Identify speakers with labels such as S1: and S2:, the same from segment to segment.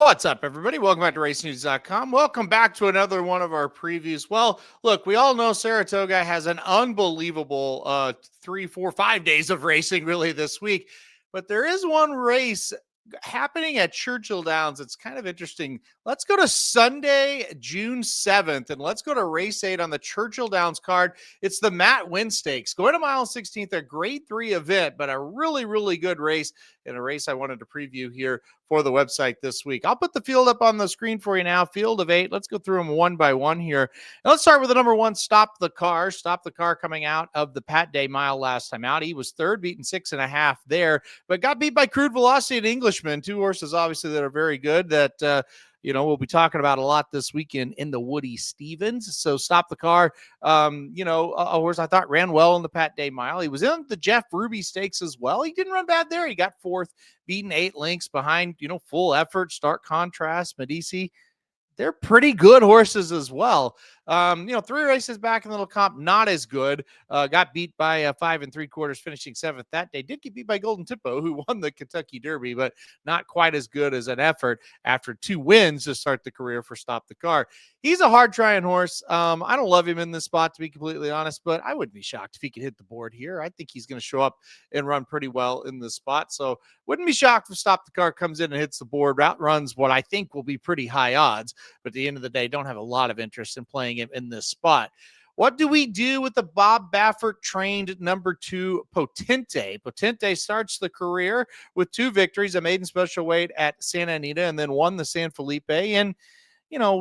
S1: What's up, everybody? Welcome back to racenews.com. Welcome back to another one of our previews. Well, look, we all know Saratoga has an unbelievable 3, 4, 5 days of racing really this week, but there is one race happening at Churchill Downs. It's kind of interesting. Let's go to Sunday, June 7th, and let's go to race 8 on the Churchill Downs card. It's the Matt Winn Stakes. Going to mile 16th, a grade 3 event, but a really, really good race, and a race I wanted to preview here for the website this week. I'll put the field up on the screen for you now. Field of 8. Let's go through them one by one here. And let's start with the number 1, Stop the Car. Stop the Car coming out of the Pat Day Mile last time out. He was third, beaten 6.5 there, but got beat by Crude Velocity and Englishman. Two horses, obviously, that are very good that, we'll be talking about a lot this weekend in the Woody Stevens. So Stop the Car, a horse I thought ran well in the Pat Day Mile. He was in the Jeff Ruby Stakes as well. He didn't run bad there. He got fourth, beaten 8 lengths behind, Full Effort, Stark Contrast, Medici. They're pretty good horses as well. 3 races back in the little comp, not as good. Got beat by 5 3/4, finishing 7th that day. Did get beat by Golden Tippo, who won the Kentucky Derby, but not quite as good as an effort after 2 wins to start the career for Stop the Car. He's a hard trying horse. I don't love him in this spot, to be completely honest, but I wouldn't be shocked if he could hit the board here. I think he's going to show up and run pretty well in this spot. So wouldn't be shocked if Stop the Car comes in and hits the board. Route runs what I think will be pretty high odds, but at the end of the day, don't have a lot of interest in playing him in this spot. What do we do with the Bob Baffert trained number 2, Potente? Potente starts the career with 2 victories, a maiden special weight at Santa Anita, and then won the San Felipe in,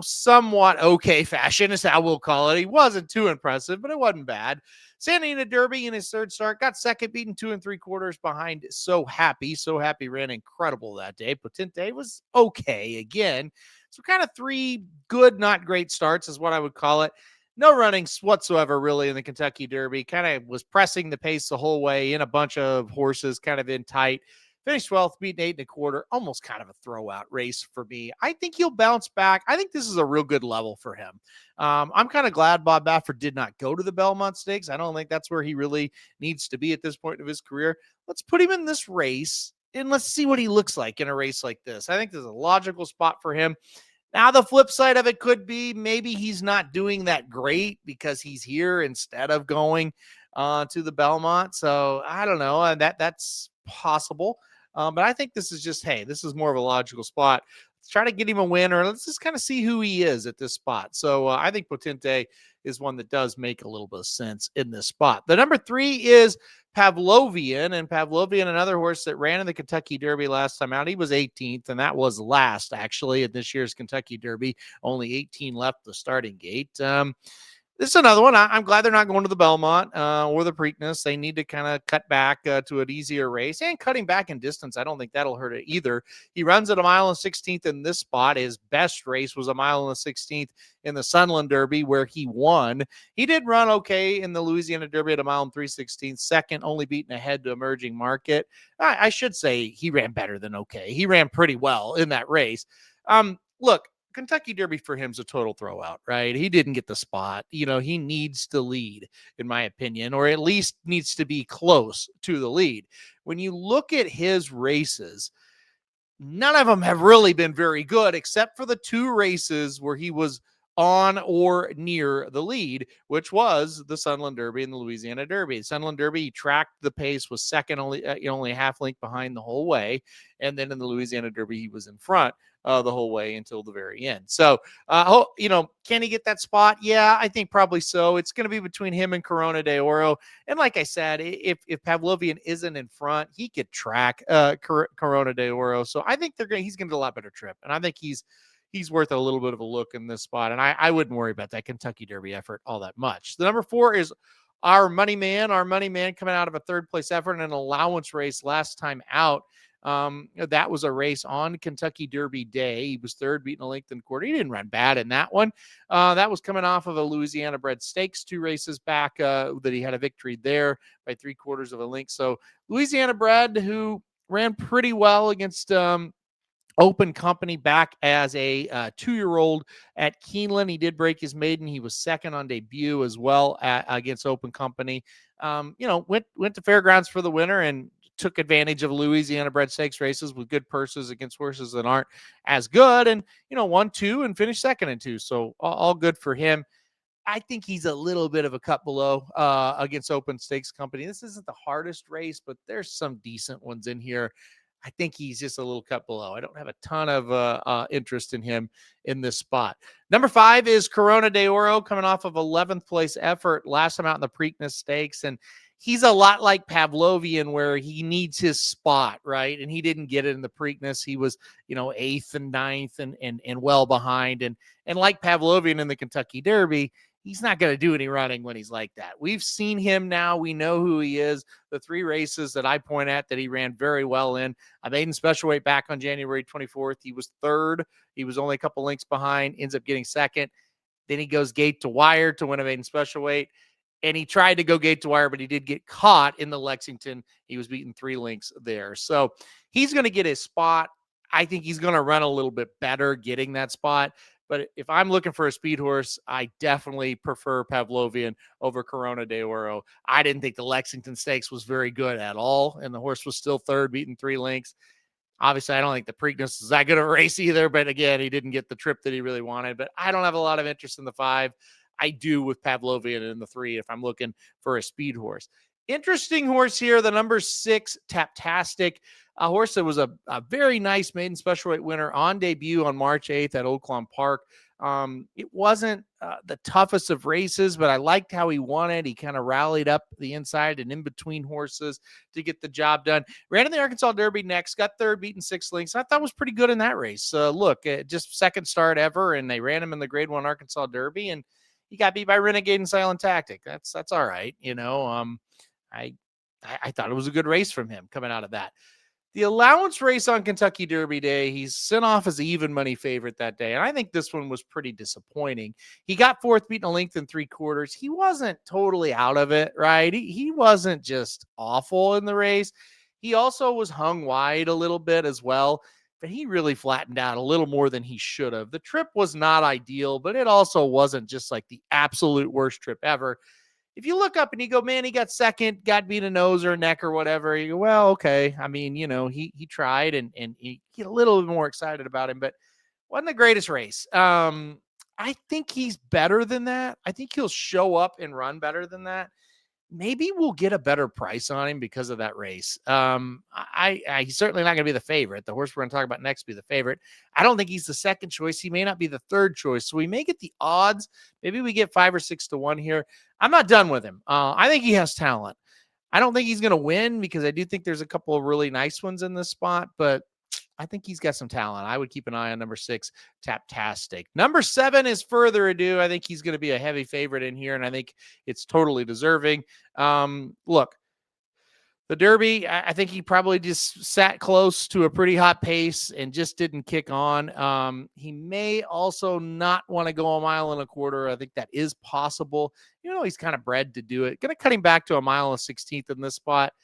S1: somewhat okay fashion is how we'll call it. He wasn't too impressive, but it wasn't bad. Santa Anita Derby in his third start, got second, beaten 2 3/4 behind So Happy. So Happy ran incredible that day. Potente was okay again. So kind of 3 good, not great starts is what I would call it. No runnings whatsoever, really, in the Kentucky Derby. Kind of was pressing the pace the whole way in a bunch of horses, kind of in tight. Finished 12th, beaten 8 1/4. Almost kind of a throwout race for me. I think he'll bounce back. I think this is a real good level for him. I'm kind of glad Bob Baffert did not go to the Belmont Stakes. I don't think that's where he really needs to be at this point of his career. Let's put him in this race, and let's see what he looks like in a race like this. I think there's a logical spot for him. Now, the flip side of it could be maybe he's not doing that great because he's here instead of going to the Belmont. So I don't know. That's possible. But I think this is just, hey, this is more of a logical spot. Let's try to get him a win, or let's just kind of see who he is at this spot. So I think Potente is one that does make a little bit of sense in this spot. The number 3 is Pavlovian, and Pavlovian, another horse that ran in the Kentucky Derby last time out. He was 18th, and that was last, actually, at this year's Kentucky Derby. Only 18 left the starting gate. This is another one. I'm glad they're not going to the Belmont or the Preakness. They need to kind of cut back to an easier race, and cutting back in distance, I don't think that'll hurt it either. He runs at a mile and 16th in this spot. His best race was a mile and 16th in the Sunland Derby, where he won. He did run okay in the Louisiana Derby at a mile and 3/16, second, only beaten ahead to Emerging Market. I should say he ran better than okay. He ran pretty well in that race. Look, Kentucky Derby for him is a total throwout, right? He didn't get the spot. He needs to lead, in my opinion, or at least needs to be close to the lead. When you look at his races, none of them have really been very good, except for the 2 races where he was on or near the lead, which was the Sunland Derby and the Louisiana Derby. Sunland Derby, he tracked the pace, was second, only a half length behind the whole way. And then in the Louisiana Derby, he was in front the whole way until the very end. So, can he get that spot? Yeah, I think probably so. It's going to be between him and Corona de Oro. And like I said, if Pavlovian isn't in front, he could track Corona de Oro. So I think he's going to do a lot better trip. And I think he's worth a little bit of a look in this spot. And I wouldn't worry about that Kentucky Derby effort all that much. The number 4 is Our Money Man coming out of a 3rd place effort in an allowance race last time out. That was a race on Kentucky Derby Day. He was 3rd, beaten a length and 1/4. He didn't run bad in that one. That was coming off of a Louisiana bred stakes 2 races back that he had a victory there by 3/4 of a length. So Louisiana bred who ran pretty well against Open Company back as a 2-year-old at Keeneland. He did break his maiden. He was second on debut as well against Open Company. Went to Fairgrounds for the winner and took advantage of Louisiana bred stakes races with good purses against horses that aren't as good, and won 2 and finished second in 2. So all good for him. I think he's a little bit of a cut below against Open Stakes Company. This isn't the hardest race, but there's some decent ones in here. I think he's just a little cut below. I don't have a ton of interest in him in this spot. Number 5 is Corona de Oro, coming off of 11th place effort last time out in the Preakness Stakes. And he's a lot like Pavlovian, where he needs his spot, right? And he didn't get it in the Preakness. He was, 8th and 9th and well behind. And like Pavlovian in the Kentucky Derby, he's not going to do any running when he's like that. We've seen him now. We know who he is. The 3 races that I point at that he ran very well in. I made him special weight back on January 24th. He was 3rd. He was only a couple lengths behind, ends up getting 2nd. Then he goes gate to wire to win a maiden special weight. And he tried to go gate to wire, but he did get caught in the Lexington. He was beaten 3 lengths there. So he's going to get his spot. I think he's going to run a little bit better getting that spot. But if I'm looking for a speed horse, I definitely prefer Pavlovian over Corona de Oro. I didn't think the Lexington Stakes was very good at all, and the horse was still 3rd, beaten 3 lengths. Obviously, I don't think the Preakness is that good of a race either, but again, he didn't get the trip that he really wanted. But I don't have a lot of interest in the 5. I do with Pavlovian in the 3 if I'm looking for a speed horse. Interesting horse here, the number 6, Taptastic, a horse that was a very nice maiden special weight winner on debut on March 8th at Oaklawn Park. It wasn't the toughest of races, but I liked how he won it. He kind of rallied up the inside and in between horses to get the job done. Ran in the Arkansas Derby next, got 3rd, beaten 6 lengths. I thought was pretty good in that race. Just second start ever, and they ran him in the Grade 1 Arkansas Derby, and he got beat by Renegade and Silent Tactic. That's all right. I thought it was a good race from him coming out of that. The allowance race on Kentucky Derby Day, he's sent off as an even money favorite that day. And I think this one was pretty disappointing. He got 4th, beaten a length and 3/4. He wasn't totally out of it, right? He wasn't just awful in the race. He also was hung wide a little bit as well, but he really flattened out a little more than he should have. The trip was not ideal, but it also wasn't just like the absolute worst trip ever. If you look up and you go, man, he got 2nd, got beat a nose or a neck or whatever, you go, well, okay. I mean, he tried and you get a little bit more excited about him, but wasn't the greatest race. I think he's better than that. I think he'll show up and run better than that. Maybe we'll get a better price on him because of that race. He's certainly not going to be the favorite. The horse we're going to talk about next will be the favorite. I don't think he's the 2nd choice. He may not be the 3rd choice. So we may get the odds. Maybe we get 5 or 6 to 1 here. I'm not done with him. I think he has talent. I don't think he's going to win because I do think there's a couple of really nice ones in this spot, but I think he's got some talent. I would keep an eye on number 6, Taptastic. Number 7 is Further Ado. I think he's going to be a heavy favorite in here, and I think it's totally deserving. Look, the Derby, I think he probably just sat close to a pretty hot pace and just didn't kick on. He may also not want to go 1.25 miles. I think that is possible. He's kind of bred to do it. Going to cut him back to 1 1/16 in this spot.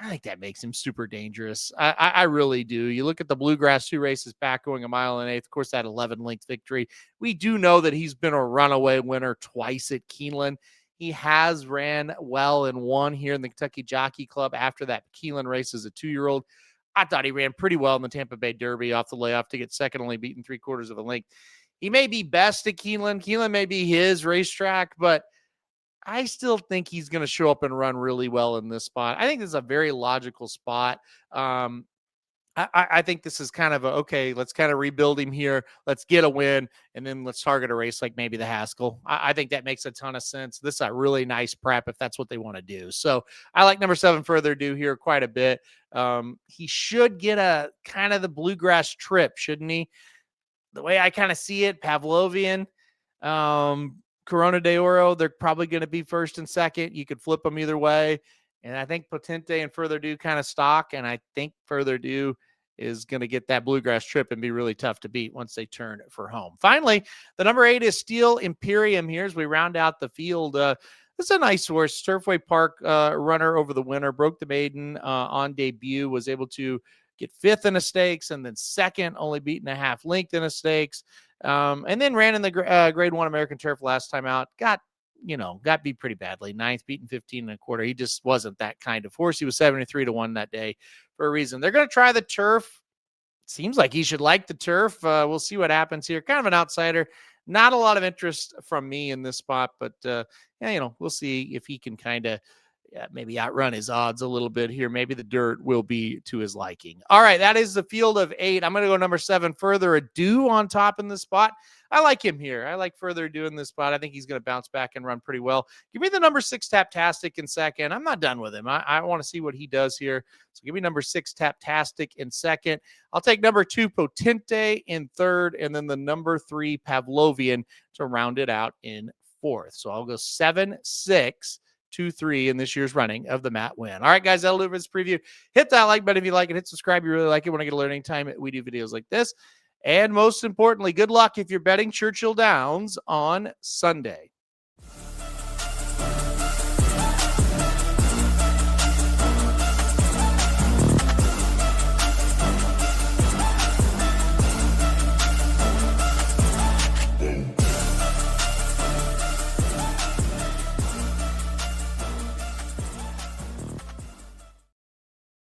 S1: I think that makes him super dangerous. I really do. You look at the Bluegrass 2 races back going 1 1/8 miles. Of course, that 11-length victory. We do know that he's been a runaway winner twice at Keeneland. He has ran well and won here in the Kentucky Jockey Club after that Keeneland race as a 2-year-old. I thought he ran pretty well in the Tampa Bay Derby off the layoff to get 2nd, only beaten 3/4 of a length. He may be best at Keeneland. Keeneland may be his racetrack, but I still think he's going to show up and run really well in this spot. I think this is a very logical spot. I think this is kind of okay, let's kind of rebuild him here. Let's get a win, and then let's target a race like maybe the Haskell. I think that makes a ton of sense. This is a really nice prep if that's what they want to do. So I like number 7, Further Ado here quite a bit. He should get a kind of the Bluegrass trip, shouldn't he? The way I kind of see it, Pavlovian, Corona de Oro, they're probably going to be 1st and 2nd. You could flip them either way. And I think Potente and Further Ado kind of stock. And I think Further Ado is going to get that Bluegrass trip and be really tough to beat once they turn for home. Finally, the number 8 is Steel Imperium here as we round out the field. This is a nice horse. Turfway Park runner over the winter, broke the maiden on debut, was able to get 5th in a stakes and then 2nd, only beaten a half length in a stakes. And then ran in the Grade 1 American Turf last time out. Got got beat pretty badly. Ninth, beaten 15.25. He just wasn't that kind of horse. He was 73-1 that day for a reason. They're going to try the turf. Seems like he should like the turf. We'll see what happens here. Kind of an outsider. Not a lot of interest from me in this spot, but we'll see if he can kind of maybe outrun his odds a little bit here. Maybe the dirt will be to his liking. All right, that is the field of 8. I'm going to go number 7, Further Ado, on top in this spot. I like him here. I like Further Ado in this spot. I think he's going to bounce back and run pretty well. Give me the number 6, Taptastic, in second. I'm not done with him. I want to see what he does here. So give me number 6, Taptastic, in second. I'll take number 2, Potente, in third, and then the number 3, Pavlovian, to round it out in fourth. So I'll go 7, 6, 2, 3 in this year's running of the Matt Winn. All right, guys, that'll do it for this preview. Hit that like button if you like it. Hit subscribe if you really like it. Want to get alert anytime we do videos like this. And most importantly, good luck if you're betting Churchill Downs on Sunday.